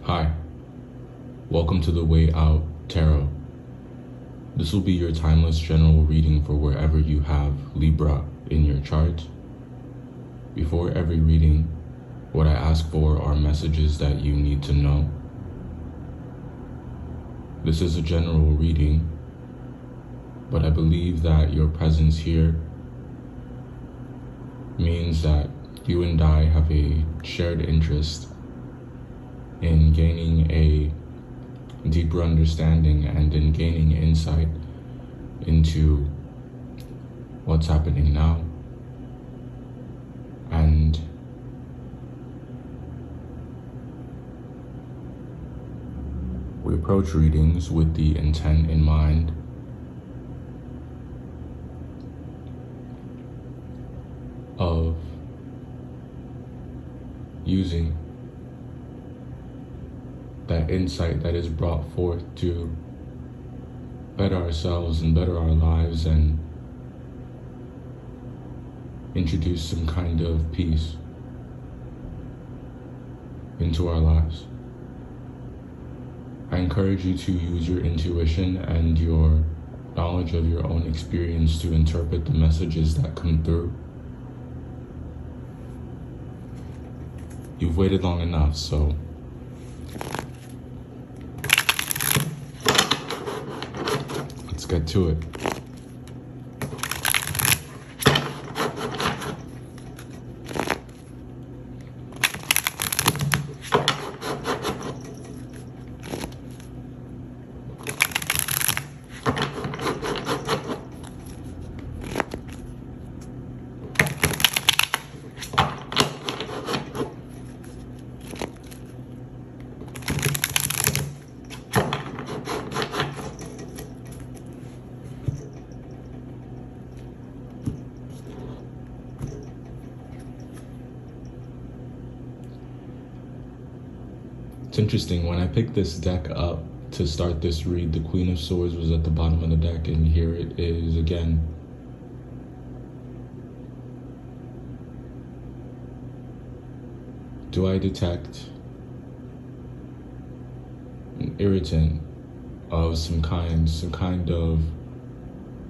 Hi, welcome to the Way Out Tarot. This will be your timeless general reading for wherever you have Libra in your chart. Before every reading, what I ask for are messages that you need to know. This is a general reading, but I believe that your presence here means that you and I have a shared interest in gaining a deeper understanding and in gaining insight into what's happening now. And we approach readings with the intent in mind of using that insight that is brought forth to better ourselves and better our lives and introduce some kind of peace into our lives. I encourage you to use your intuition and your knowledge of your own experience to interpret the messages that come through. You've waited long enough, so let's get to it. It's interesting, when I picked this deck up to start this read, the Queen of Swords was at the bottom of the deck, and here it is again. Do I detect an irritant of some kind of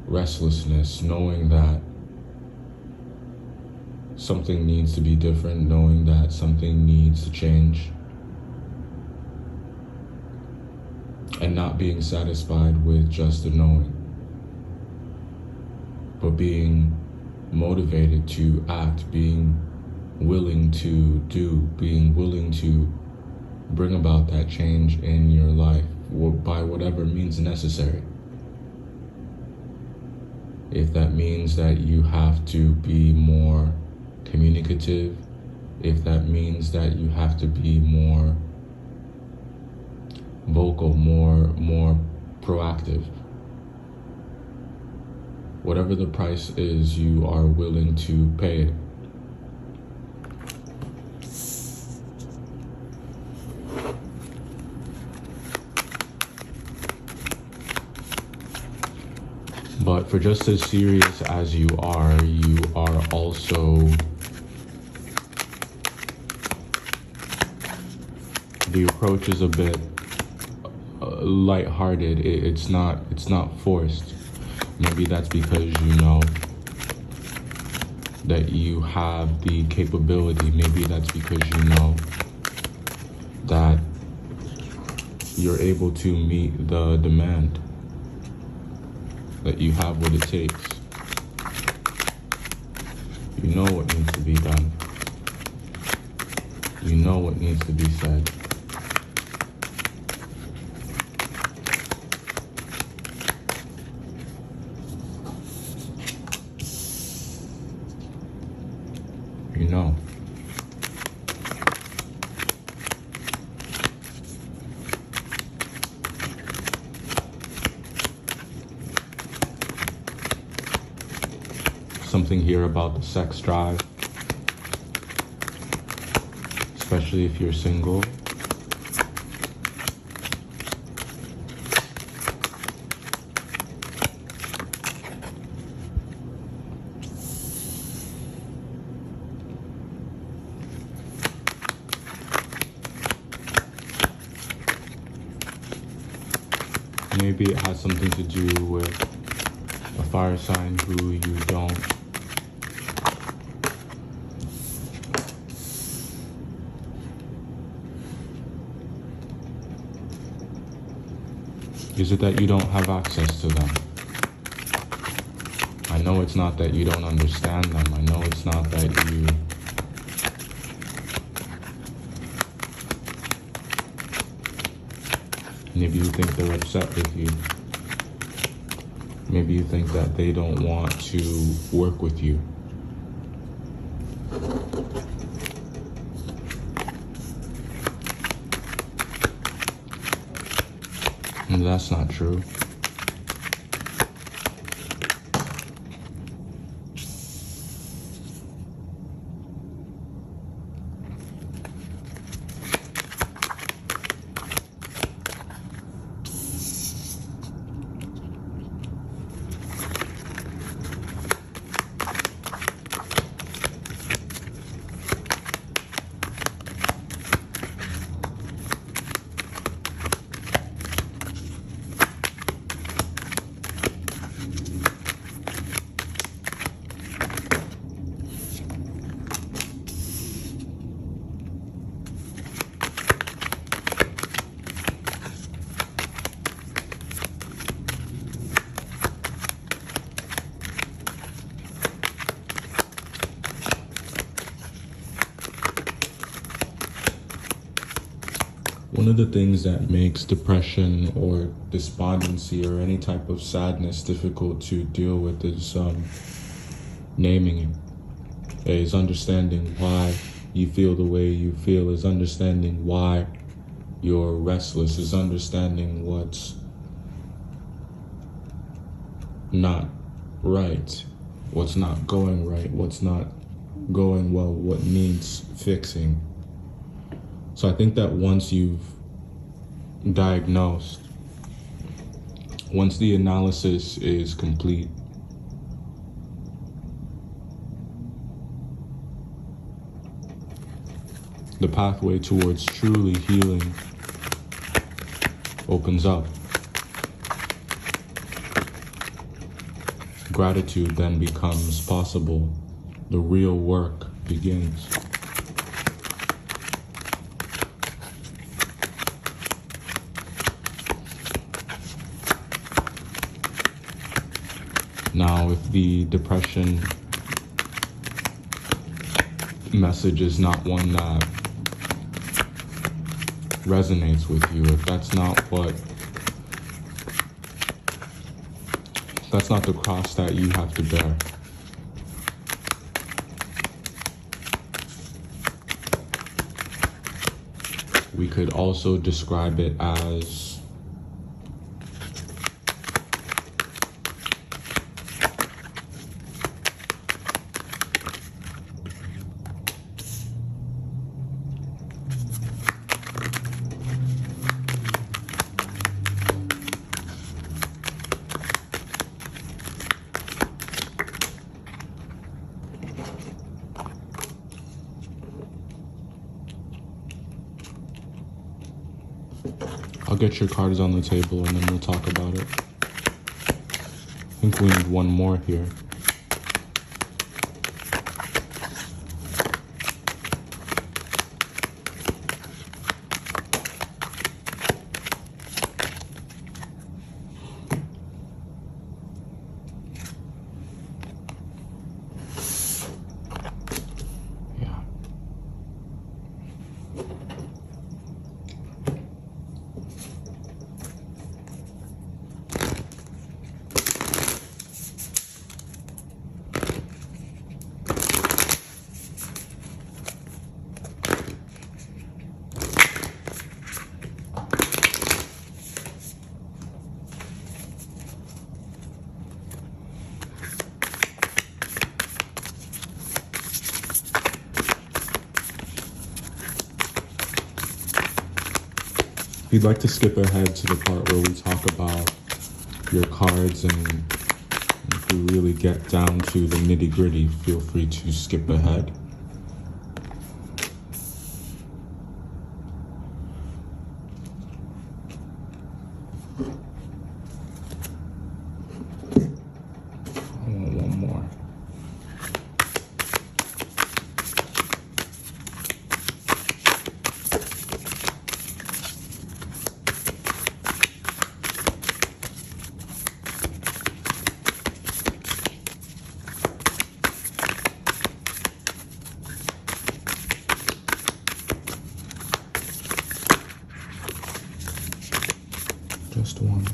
restlessness, knowing that something needs to be different, knowing that something needs to change? And not being satisfied with just the knowing, but being motivated to act, being willing to do, being willing to bring about that change in your life by whatever means necessary. If that means that you have to be more communicative, if that means that you have to be more vocal, more proactive. Whatever the price is, you are willing to pay it. But for just as serious as you are also the approach is a bit lighthearted. It's not forced. Maybe that's because you know that you have the capability. Maybe that's because you know that you're able to meet the demand, that you have what it takes. You know what needs to be done. You know what needs to be said. You know. Something here about the sex drive, especially if you're single. maybe it has something to do with a fire sign who you don't Is it that you don't have access to them? I know it's not that you don't understand them. I know it's not that you maybe you think they're upset with you. Maybe you think that they don't want to work with you. And that's not true. One of the things that makes depression or despondency or any type of sadness difficult to deal with is naming it, is understanding why you feel the way you feel, is understanding why you're restless, is understanding what's not right, what's not going right, what's not going well, what needs fixing. So I think that once you've diagnosed, once the analysis is complete, the pathway towards truly healing opens up. Gratitude then becomes possible. The real work begins. Now, if the depression message is not one that resonates with you, if that's not the cross that you have to bear, we could also describe it as I'll get your cards on the table and then we'll talk about it. I think we need one more here. If you'd like to skip ahead to the part where we talk about your cards and if we really get down to the nitty-gritty, feel free to skip ahead. just one.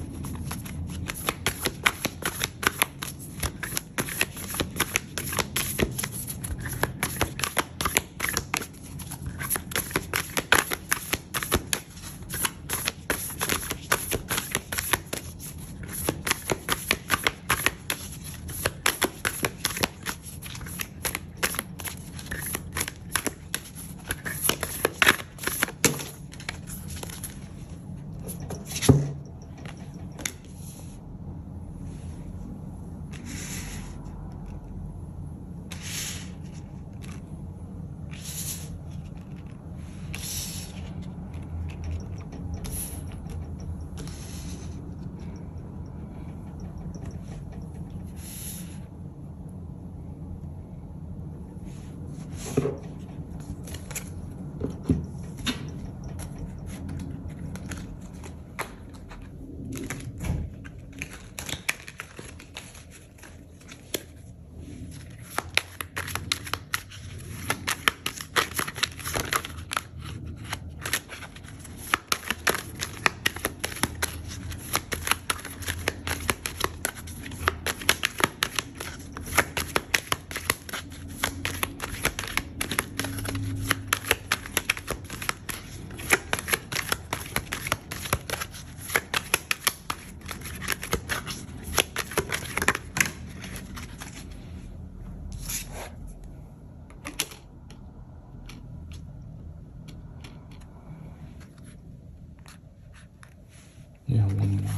Yeah, one more.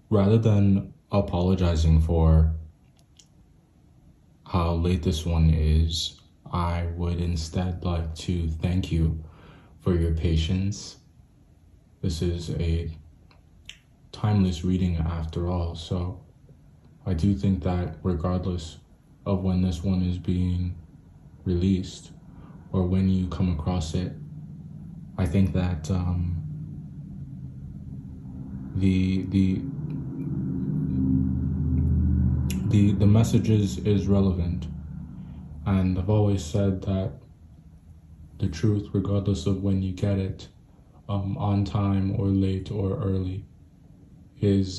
Rather than apologizing for how late this one is, I would instead like to thank you for your patience. This is a timeless reading after all, so I do think that regardless of when this one is being released or when you come across it, I think that the message is relevant. And I've always said that the truth, regardless of when you get it, on time or late or early, it's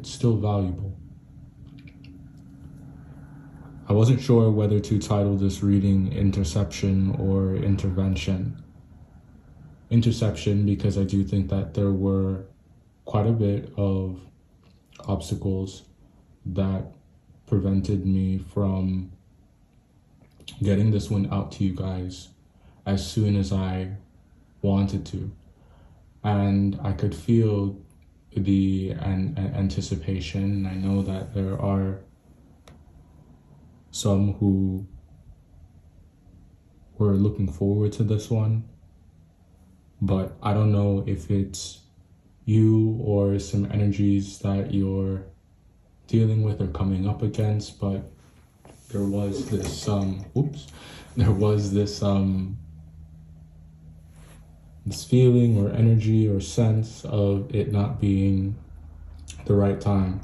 still valuable. I wasn't sure whether to title this reading Interception or Intervention. Interception, because I do think that there were quite a bit of obstacles that prevented me from getting this one out to you guys as soon as I wanted to. And I could feel the anticipation. I know that there are some who were looking forward to this one, but I don't know if it's you or some energies that you're dealing with or coming up against, but there was this this feeling or energy or sense of it not being the right time.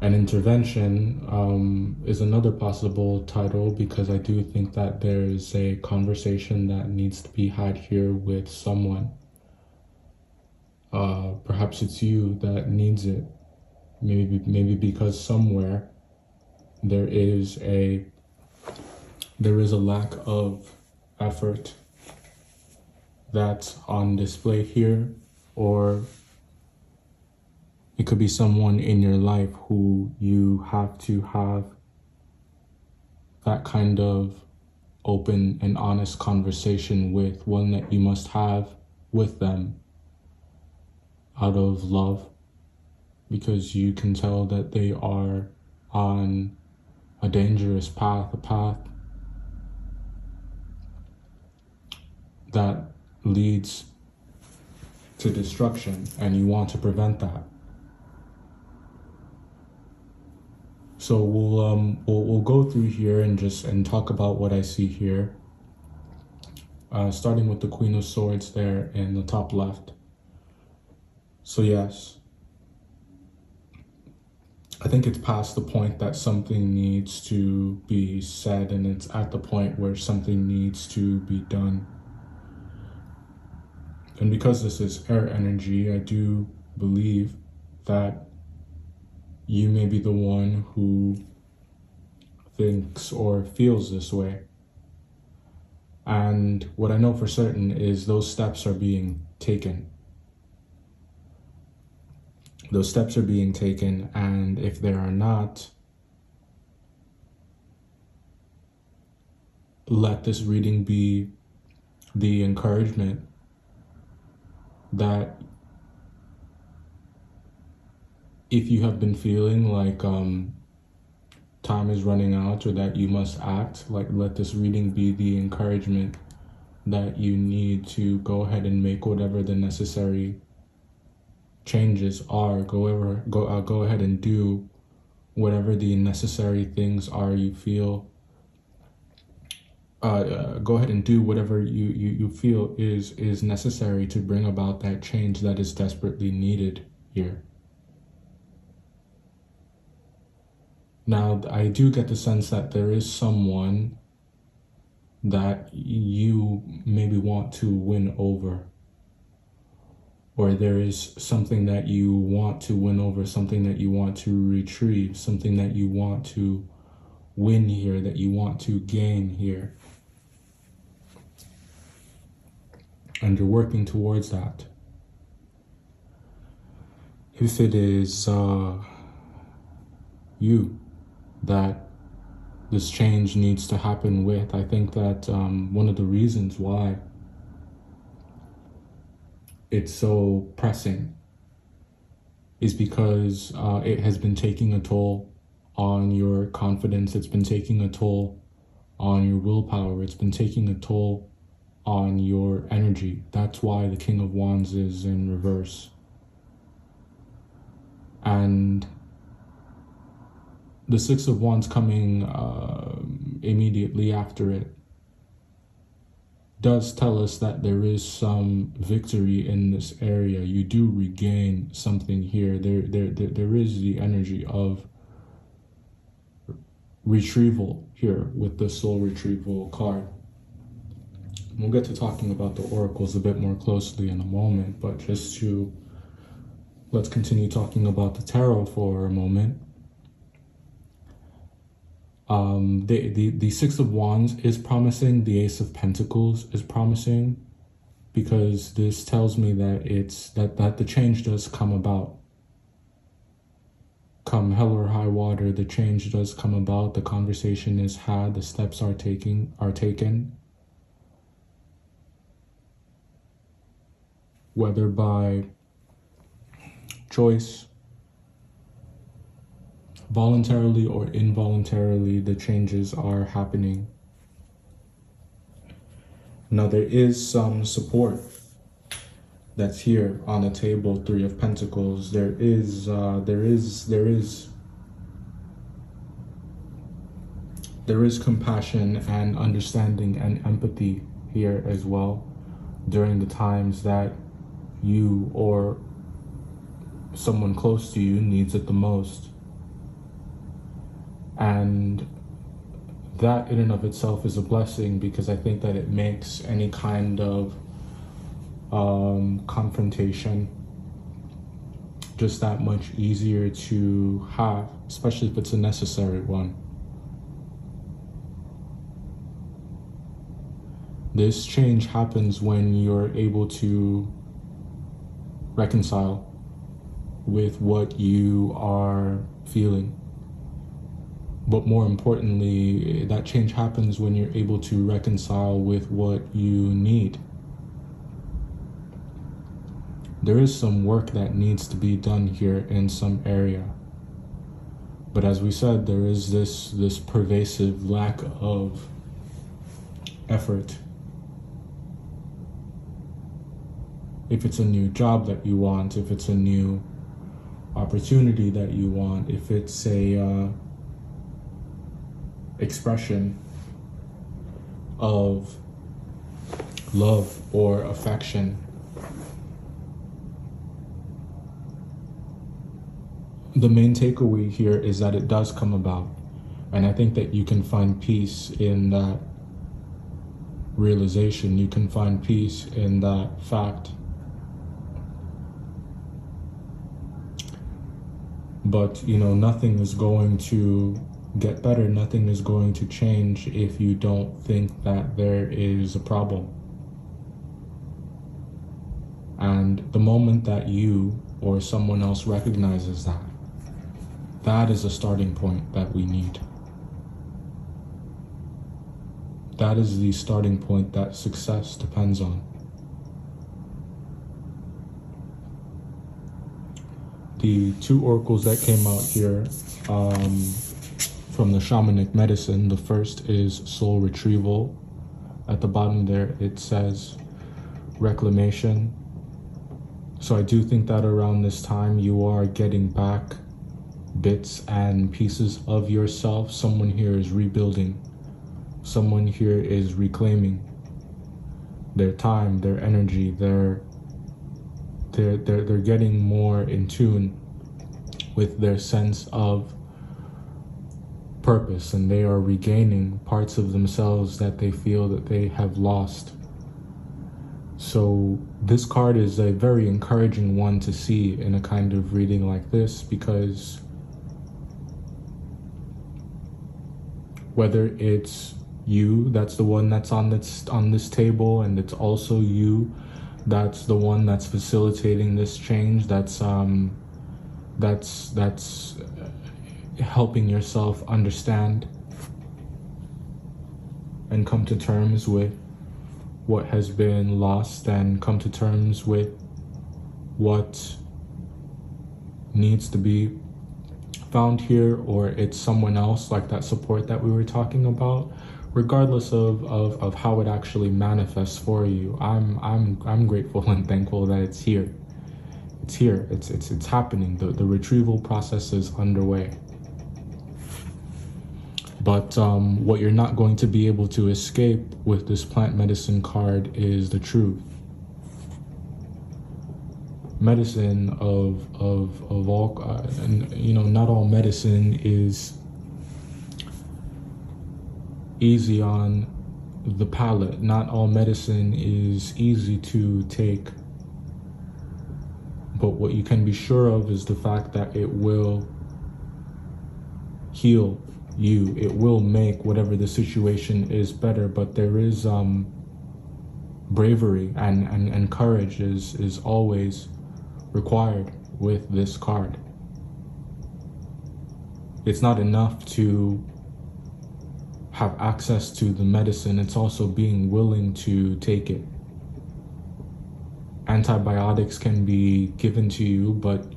An intervention is another possible title, because I do think that there's a conversation that needs to be had here with someone. Perhaps it's you that needs it. Maybe because somewhere there is a lack of effort that's on display here, or it could be someone in your life who you have to have that kind of open and honest conversation with, one that you must have with them out of love, because you can tell that they are on a dangerous path, a path that leads to destruction, and you want to prevent that. So we'll go through here and talk about what I see here. Starting with the Queen of Swords there in the top left. So yes, I think it's past the point that something needs to be said, and it's at the point where something needs to be done. And because this is air energy, I do believe that you may be the one who thinks or feels this way. And what I know for certain is those steps are being taken. Those steps are being taken, and if they are not, let this reading be the encouragement that if you have been feeling like time is running out or that you must act, like, let this reading be the encouragement that you need to go ahead and make whatever the necessary changes are. Go ahead and do whatever the necessary things are you feel. Go ahead and do whatever you feel is necessary to bring about that change that is desperately needed here. Now, I do get the sense that there is someone that you maybe want to win over, or there is something that you want to win over, something that you want to retrieve, something that you want to win here, that you want to gain here. And you're working towards that. If it is you that this change needs to happen with, I think that one of the reasons why it's so pressing is because it has been taking a toll on your confidence. It's been taking a toll on your willpower. It's been taking a toll on your energy. That's why the King of Wands is in reverse. And the Six of Wands coming immediately after it does tell us that there is some victory in this area. You do regain something here. There is the energy of retrieval here with the soul retrieval card. We'll get to talking about the oracles a bit more closely in a moment, but let's continue talking about the tarot for a moment. The Six of Wands is promising, the Ace of Pentacles is promising, because this tells me that that the change does come about. Come hell or high water, the change does come about, the conversation is had, the steps are taken. Whether by choice, voluntarily or involuntarily, the changes are happening. Now there is some support that's here on the table. Three of Pentacles. There is compassion and understanding and empathy here as well during the times that you or someone close to you needs it the most. And that in and of itself is a blessing, because I think that it makes any kind of confrontation just that much easier to have, especially if it's a necessary one. This change happens when you're able to reconcile with what you are feeling. But more importantly, that change happens when you're able to reconcile with what you need. There is some work that needs to be done here in some area. But as we said, there is this pervasive lack of effort. If it's a new job that you want, if it's a new opportunity that you want, if it's a expression of love or affection, the main takeaway here is that it does come about. And I think that you can find peace in that realization. You can find peace in that fact. But, nothing is going to get better. Nothing is going to change if you don't think that there is a problem. And the moment that you or someone else recognizes that, that is a starting point that we need. That is the starting point that success depends on. The two oracles that came out here from the shamanic medicine, the first is soul retrieval. At the bottom there, it says reclamation. So I do think that around this time, you are getting back bits and pieces of yourself. Someone here is rebuilding. Someone here is reclaiming their time, their energy, they're getting more in tune with their sense of purpose, and they are regaining parts of themselves that they feel that they have lost. So this card is a very encouraging one to see in a kind of reading like this, because whether it's you that's the one that's on this table, and it's also you that's the one that's facilitating this change, that's helping yourself understand and come to terms with what has been lost, and come to terms with what needs to be found here, or it's someone else, like that support that we were talking about. Regardless of how it actually manifests for you, I'm grateful and thankful that it's here. It's here. It's happening. The retrieval process is underway. But what you're not going to be able to escape with this plant medicine card is the truth. Medicine of all, and not all medicine is easy on the palate. Not all medicine is easy to take. But what you can be sure of is the fact that it will heal you. It will make whatever the situation is better. But there is bravery and courage is always required with this card. It's not enough to have access to the medicine, it's also being willing to take it. Antibiotics can be given to you, but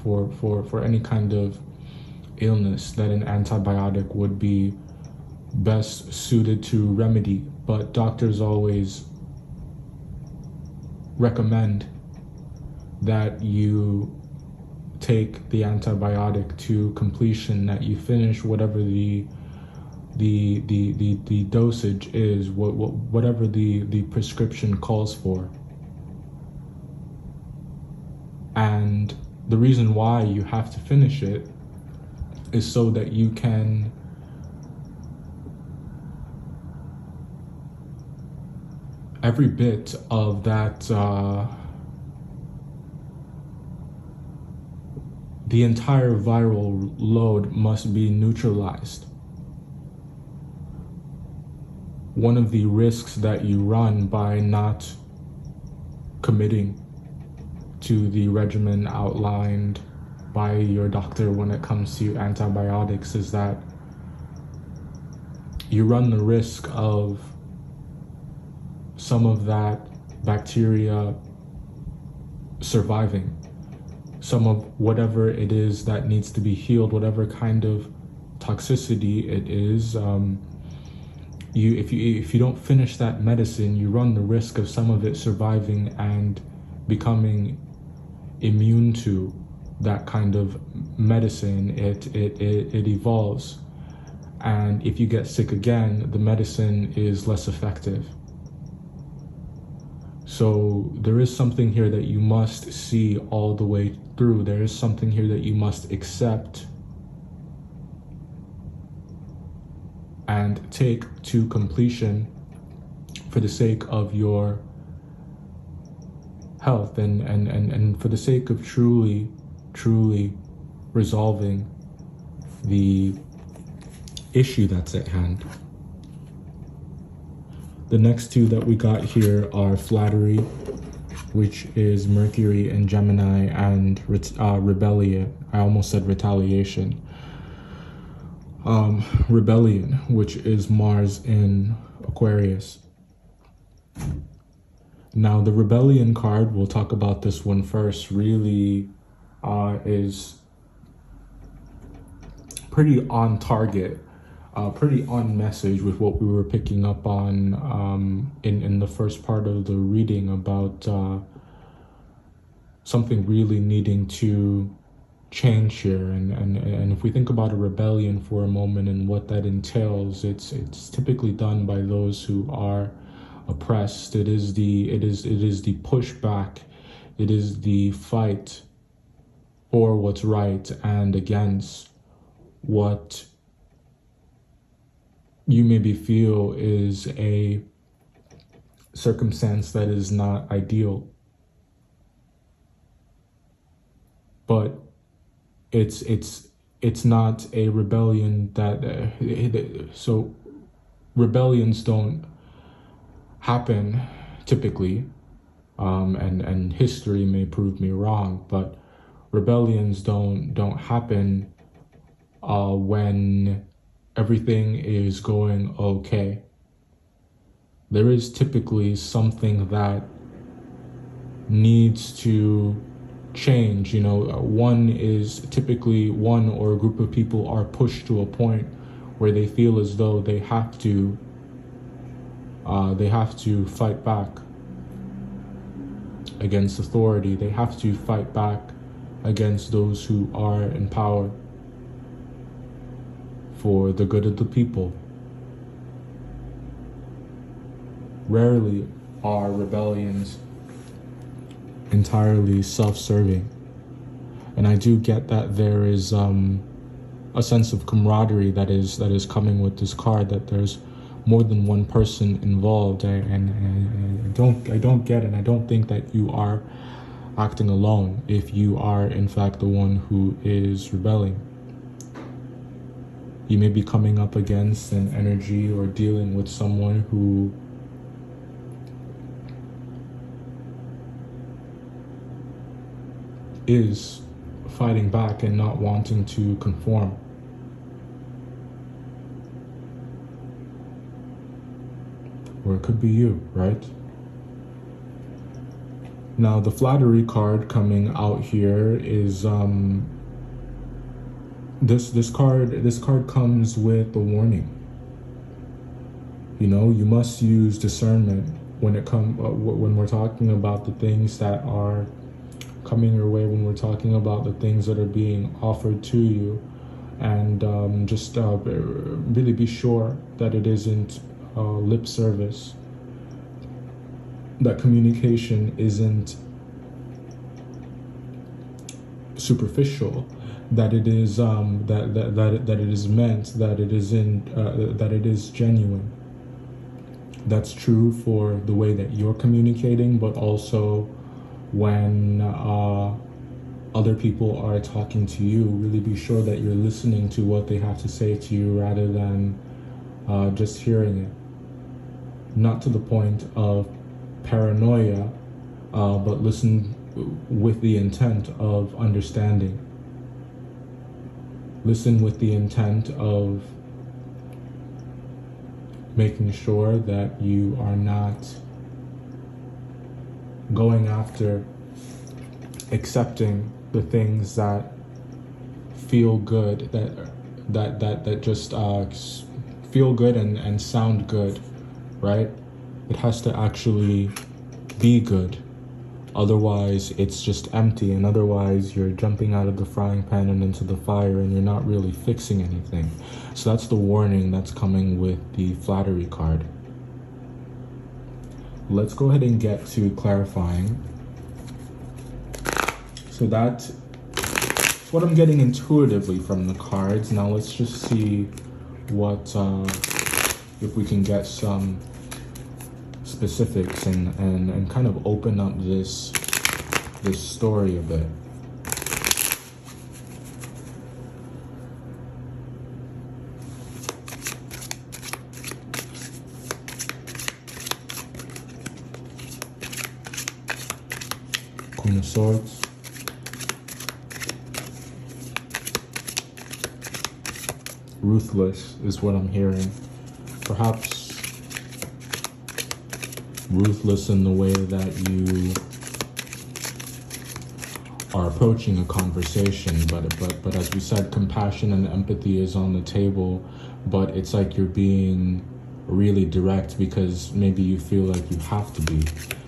for any kind of illness that an antibiotic would be best suited to remedy, but doctors always recommend that you take the antibiotic to completion, that you finish whatever the dosage is, whatever the prescription calls for. And the reason why you have to finish it is so that you can every bit of that the entire viral load must be neutralized. One of the risks that you run by not committing to the regimen outlined by your doctor when it comes to antibiotics is that you run the risk of some of that bacteria surviving. some of whatever it is that needs to be healed, whatever kind of toxicity it is. If you don't finish that medicine, you run the risk of some of it surviving and becoming immune to that kind of medicine. It evolves, and if you get sick again, the medicine is less effective. So there is something here that you must see all the way through. There is something here that you must accept and take to completion for the sake of your health and for the sake of truly resolving the issue that's at hand. The next two that we got here are flattery, which is Mercury in Gemini, and rebellion. I almost said retaliation. Rebellion, which is Mars in Aquarius. Now, the rebellion card, we'll talk about this one first, really is pretty on target, pretty on message with what we were picking up on in the first part of the reading about something really needing to change here. And if we think about a rebellion for a moment and what that entails, it's typically done by those who are oppressed. It is the pushback. It is the fight for what's right and against what you maybe feel is a circumstance that is not ideal. But it's not a rebellion that so rebellions don't happen typically, and history may prove me wrong, but rebellions don't happen when everything is going okay. There is typically something that needs to change. One is typically one or a group of people are pushed to a point where they feel as though they have to fight back against authority. They have to fight back against those who are in power for the good of the people. Rarely are rebellions entirely self-serving. And I do get that there is a sense of camaraderie that is coming with this card, that there's more than one person involved, and I don't get it. I don't think that you are acting alone if you are in fact the one who is rebelling. You may be coming up against an energy or dealing with someone who is fighting back and not wanting to conform. Or it could be you, right? Now, the flattery card coming out here is this card comes with a warning. You must use discernment when we're talking about the things that are coming your way, when we're talking about the things that are being offered to you, and just really be sure that it isn't lip service, that communication isn't superficial, that it is that it is meant, that it is genuine. That's true for the way that you're communicating, but also when other people are talking to you. Really be sure that you're listening to what they have to say to you rather than just hearing it. Not to the point of paranoia, but listen with the intent of understanding. Listen with the intent of making sure that you are not going after accepting the things that feel good, that just feel good and sound good, right? It has to actually be good. Otherwise, it's just empty, and otherwise you're jumping out of the frying pan and into the fire, and you're not really fixing anything. So that's the warning that's coming with the flattery card. Let's go ahead and get to clarifying. So that's what I'm getting intuitively from the cards. Now let's just see what, if we can get some specifics and kind of open up this story a bit. Queen of Swords. Ruthless is what I'm hearing. Perhaps ruthless in the way that you are approaching a conversation, but as we said, compassion and empathy is on the table, but it's like you're being really direct because maybe you feel like you have to be.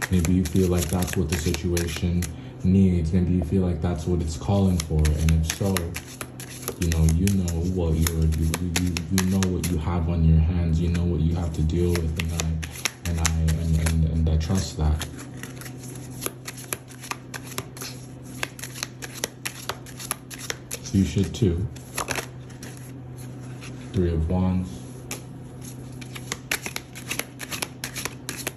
Maybe you feel like that's what the situation needs. Maybe you feel like that's what it's calling for, and if so, you know what you know what you have on your hands. You know what you have to deal with, and I trust that. So you should too. Three of Wands.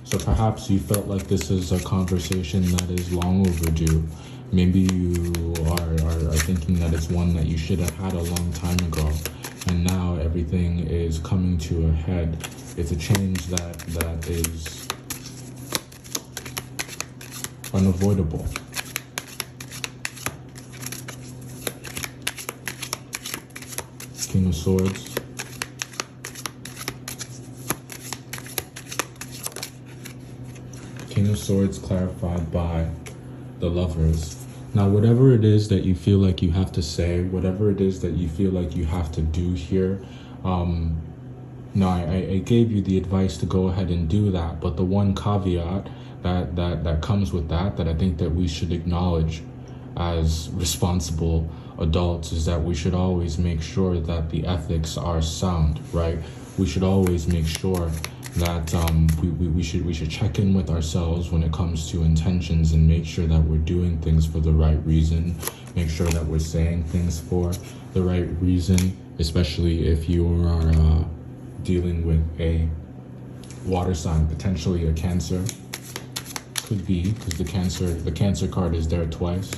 So perhaps you felt like this is a conversation that is long overdue. Maybe you are thinking that it's one that you should have had a long time ago, and now everything is coming to a head. It's a change that is unavoidable. King of Swords. King of Swords clarified by the Lovers. Now, whatever it is that you feel like you have to say, whatever it is that you feel like you have to do here, I gave you the advice to go ahead and do that, but the one caveat that comes with that I think that we should acknowledge as responsible adults is that we should always make sure that the ethics are sound, right? We should always make sure that we should check in with ourselves when it comes to intentions and make sure that we're doing things for the right reason, make sure that we're saying things for the right reason, especially if you are dealing with a water sign, potentially a Cancer. Could be, because the Cancer card is there twice.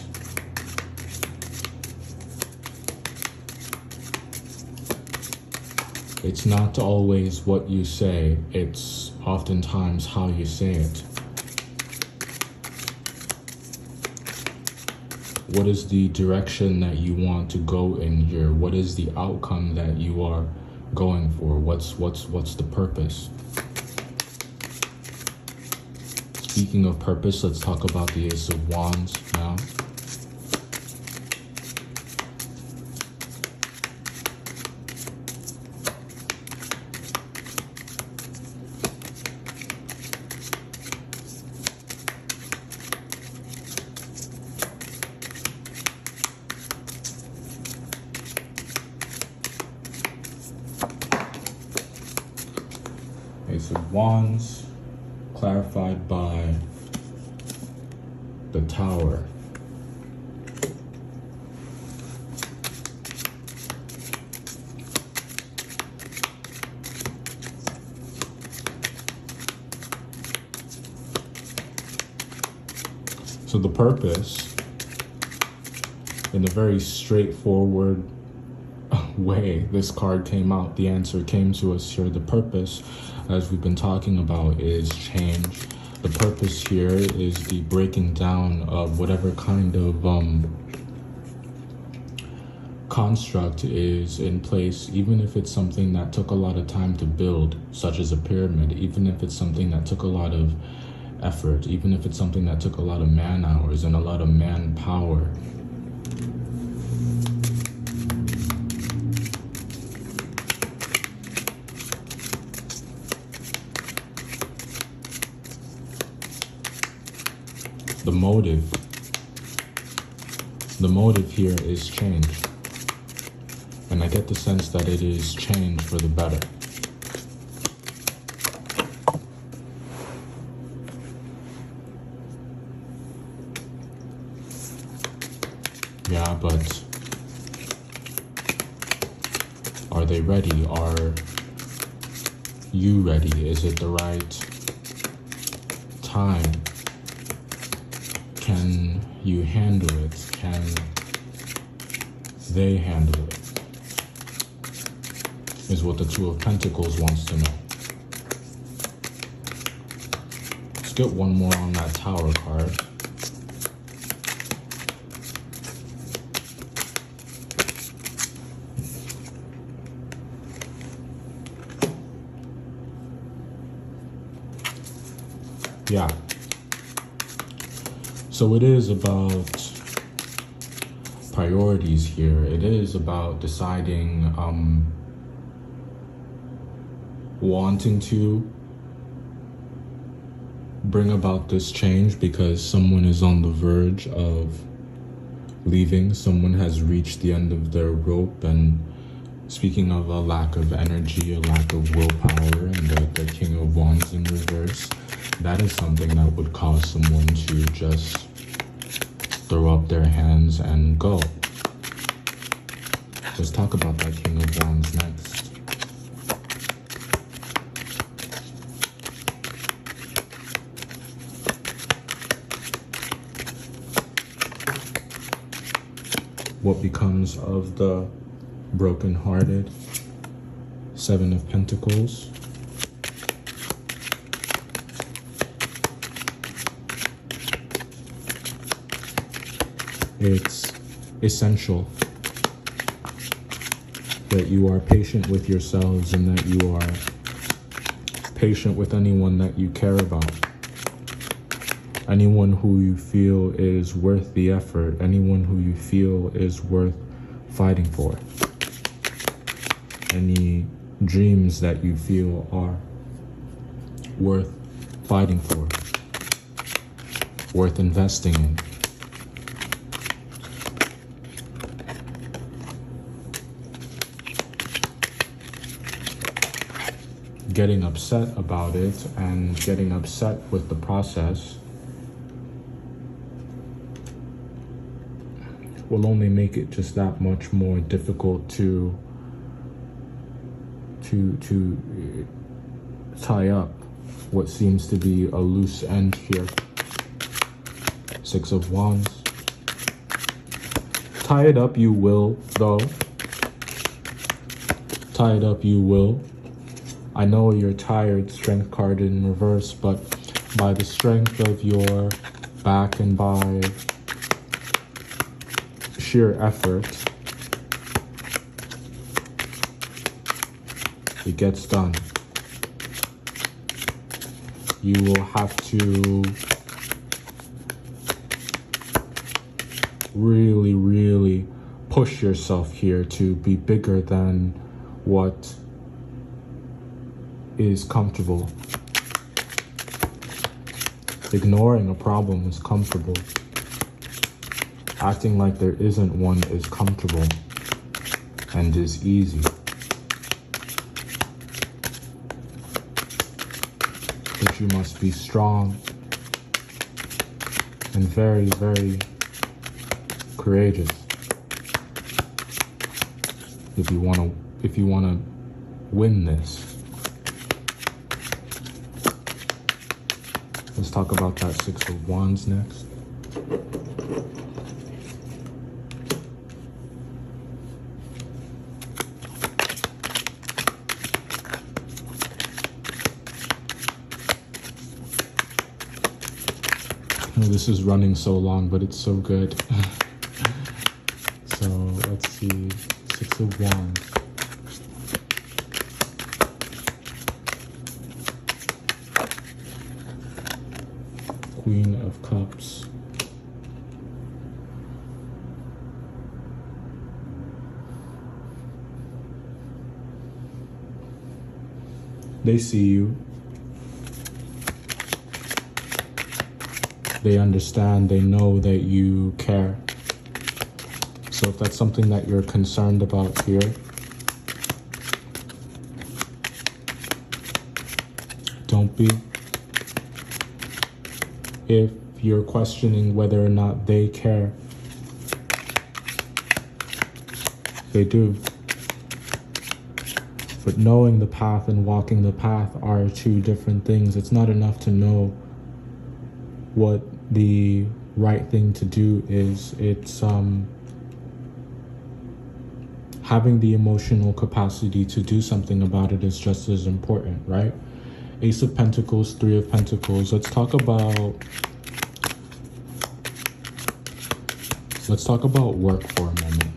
It's not always what you say, it's oftentimes how you say it. What is the direction that you want to go in here? What is the outcome that you are going for? What's the purpose? Speaking of purpose, let's talk about the Ace of Wands now. Ace of Wands, clarified by the Tower. So the purpose, in a very straightforward way, this card came out, the answer came to us here. The purpose, as we've been talking about, is change. The purpose here is the breaking down of whatever kind of construct is in place, even if it's something that took a lot of time to build, such as a pyramid, even if it's something that took a lot of effort, even if it's something that took a lot of man hours and a lot of manpower. The motive here is change. And I get the sense that it is change for the better. Yeah, but are they ready? Are you ready? Is it the right time? Can you handle it? Can they handle it? Is what the Two of Pentacles wants to know. Let's get one more on that Tower card. Yeah. So it is about priorities here. It is about deciding, wanting to bring about this change because someone is on the verge of leaving. Someone has reached the end of their rope, and speaking of a lack of energy, a lack of willpower, and the King of Wands in reverse, that is something that would cause someone to just throw up their hands and go. Let's talk about that King of Wands next. What becomes of the broken-hearted? Seven of Pentacles. It's essential that you are patient with yourselves and that you are patient with anyone that you care about. Anyone who you feel is worth the effort, anyone who you feel is worth fighting for. Any dreams that you feel are worth fighting for, worth investing in. Getting upset about it and getting upset with the process will only make it just that much more difficult to tie up what seems to be a loose end here. Six of Wands. Tie it up you will, though. Tie it up you will. I know you're tired, Strength card in reverse, but by the strength of your back and by sheer effort, it gets done. You will have to really, really push yourself here to be bigger than what is comfortable. Ignoring a problem is comfortable. Acting like there isn't one is comfortable and is easy. But you must be strong and very, very courageous if you want to win this. Let's talk about that Six of Wands next. This is running so long, but it's so good. So let's see, Six of Wands. Queen of Cups. They see you. They understand, they know that you care. So if that's something that you're concerned about here, don't be. If you're questioning whether or not they care, they do. But knowing the path and walking the path are two different things. It's not enough to know what the right thing to do is. It's having the emotional capacity to do something about it is just as important, right? Ace of Pentacles, Three of Pentacles. Let's talk about work for a moment.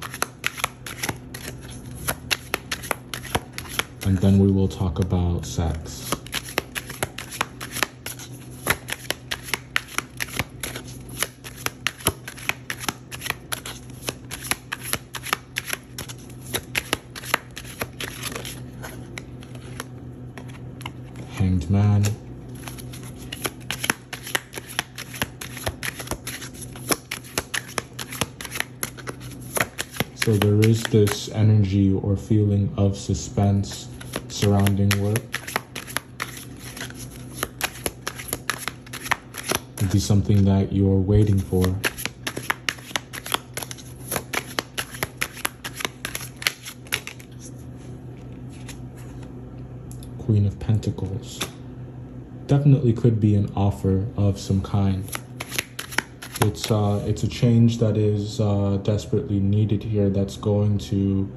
And then we will talk about sex. Hanged Man. So there is this energy or feeling of suspense surrounding work. It'd be something that you're waiting for. Queen of Pentacles. Definitely could be an offer of some kind. It's a change that is desperately needed here. It's going to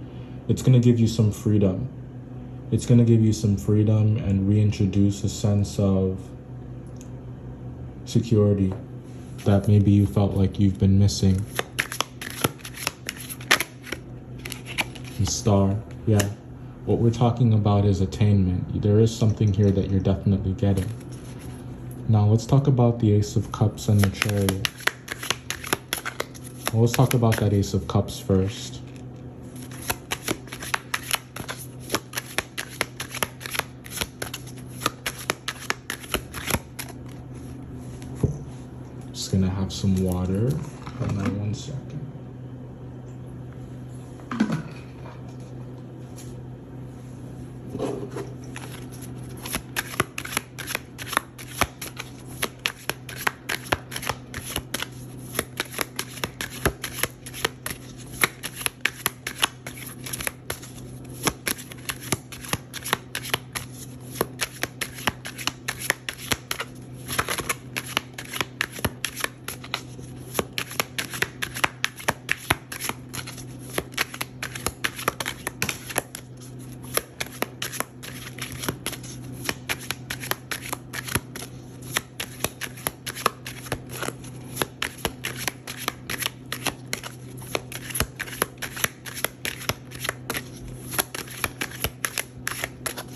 give you some freedom. It's going to give you some freedom and reintroduce a sense of security that maybe you felt like you've been missing. And Star, yeah. What we're talking about is attainment. There is something here that you're definitely getting. Now let's talk about the Ace of Cups and the Chariot. Well, let's talk about that Ace of Cups first. Just gonna have some water. Hold on 1 second.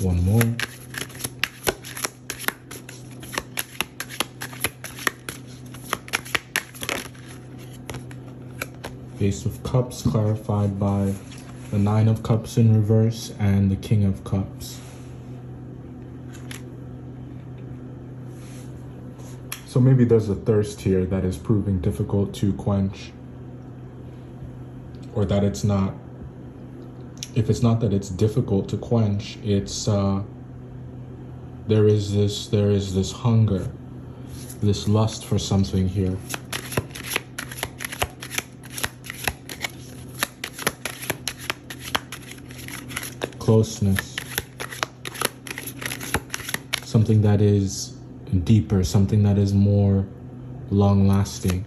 One more. Ace of Cups clarified by the Nine of Cups in reverse and the King of Cups. So maybe there's a thirst here that is proving difficult to quench, or that it's not. If it's not that it's difficult to quench, it's there is this hunger, this lust for something here. Closeness. Something that is deeper, something that is more long-lasting.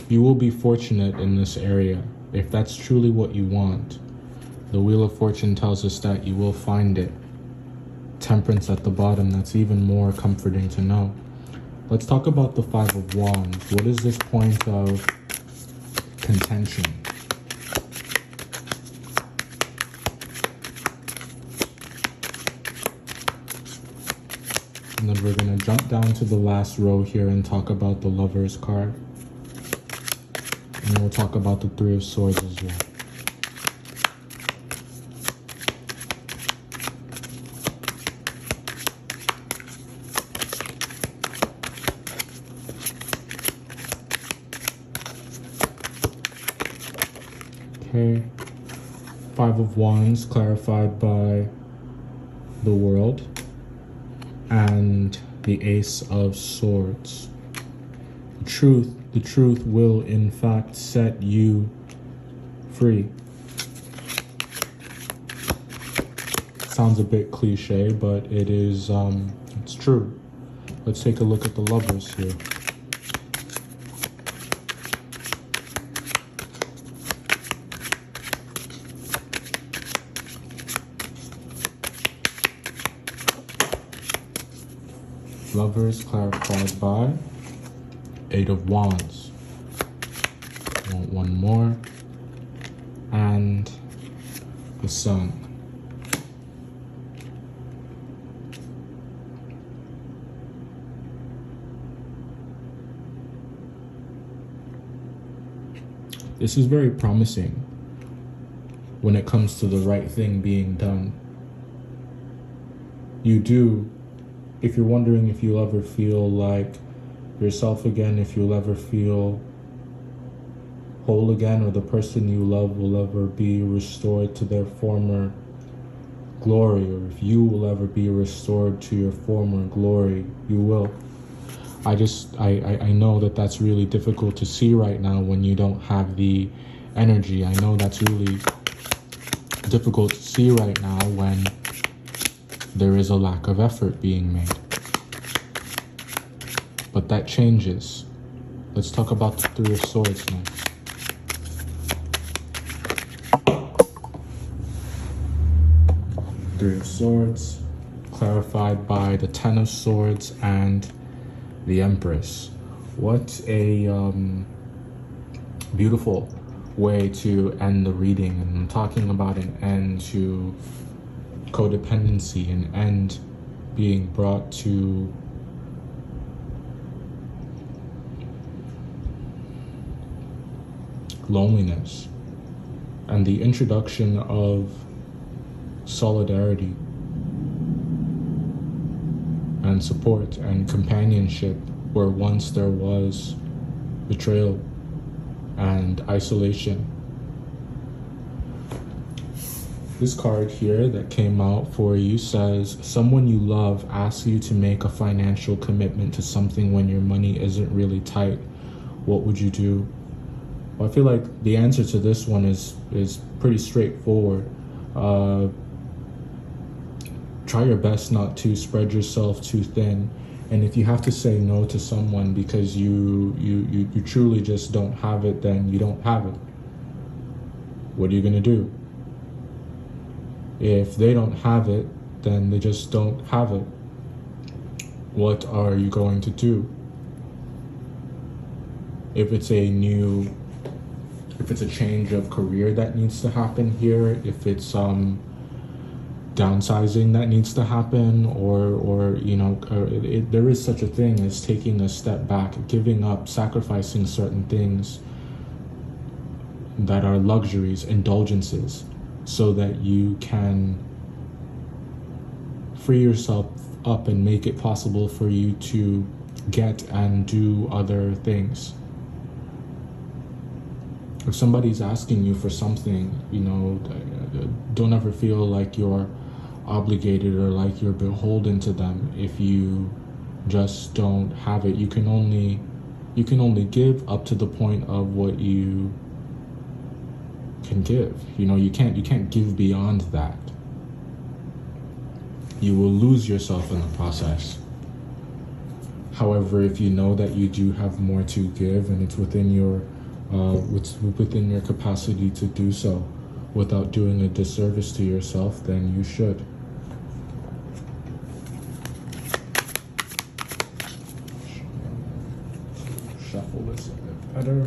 You will be fortunate in this area if that's truly what you want. The Wheel of Fortune tells us that you will find it. Temperance at the bottom, that's even more comforting to know. Let's talk about the Five of Wands. What is this point of contention? And then we're going to jump down to the last row here and talk about the Lover's card. And we'll talk about the Three of Swords as well. Okay. Five of Wands clarified by the World. And the Ace of Swords. The truth will in fact set you free. Sounds a bit cliche, but it is it's true. Let's take a look at the Lovers here. Lovers clarified by Eight of Wands. Want one more. And the Sun. This is very promising when it comes to the right thing being done. You do, if you're wondering if you'll ever feel like yourself again, if you'll ever feel whole again, or the person you love will ever be restored to their former glory, or if you will ever be restored to your former glory, you will. I know that that's really difficult to see right now when you don't have the energy. I know that's really difficult to see right now when there is a lack of effort being made. But that changes. Let's talk about the Three of Swords next. Three of Swords, clarified by the Ten of Swords and the Empress. What a beautiful way to end the reading. And I'm talking about an end to codependency, an end being brought to loneliness, and the introduction of solidarity and support and companionship where once there was betrayal and isolation. This card here that came out for you says, someone you love asks you to make a financial commitment to something when your money isn't really tight. What would you do? Well, I feel like the answer to this one is pretty straightforward. Try your best not to spread yourself too thin. And if you have to say no to someone because you truly just don't have it, then you don't have it. What are you gonna do? If they don't have it, then they just don't have it. What are you going to do? If it's a change of career that needs to happen here, if it's downsizing that needs to happen, or there is such a thing as taking a step back, giving up, sacrificing certain things that are luxuries, indulgences, so that you can free yourself up and make it possible for you to get and do other things. If somebody's asking you for something, don't ever feel like you're obligated or like you're beholden to them. If you just don't have it, you can only give up to the point of what you can give. You can't give beyond that. You will lose yourself in the process. However, if you know that you do have more to give and it's within your capacity to do so without doing a disservice to yourself, then you should. Shuffle this a bit better.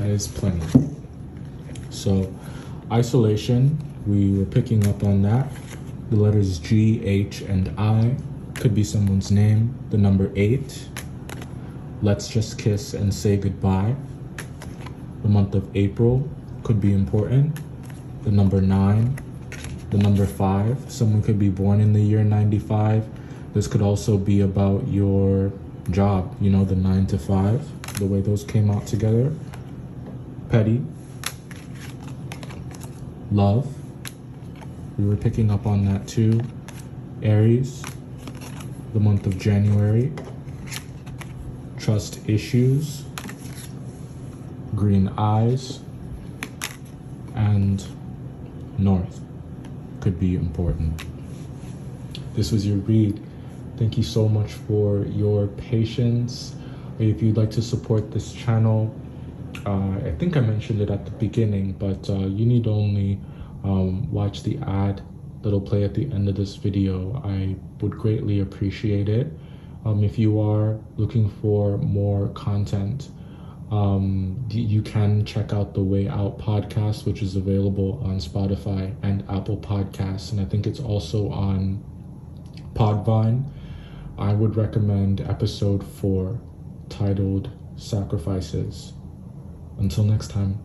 That is plenty. So, isolation, we were picking up on that. The letters G, H, and I could be someone's name. The number 8, let's just kiss and say goodbye. The month of April could be important. The number 9, the number 5, someone could be born in the year 95. This could also be about your job, you know, the 9 to 5, the way those came out together. Petty, love, we were picking up on that too. Aries, the month of January. Trust issues, green eyes, and North could be important. This was your read. Thank you so much for your patience. If you'd like to support this channel, I think I mentioned it at the beginning, but you need only watch the ad that'll play at the end of this video. I would greatly appreciate it. If you are looking for more content, you can check out the Way Out podcast, which is available on Spotify and Apple Podcasts, and I think it's also on Podvine. I would recommend episode 4, titled Sacrifices. Until next time.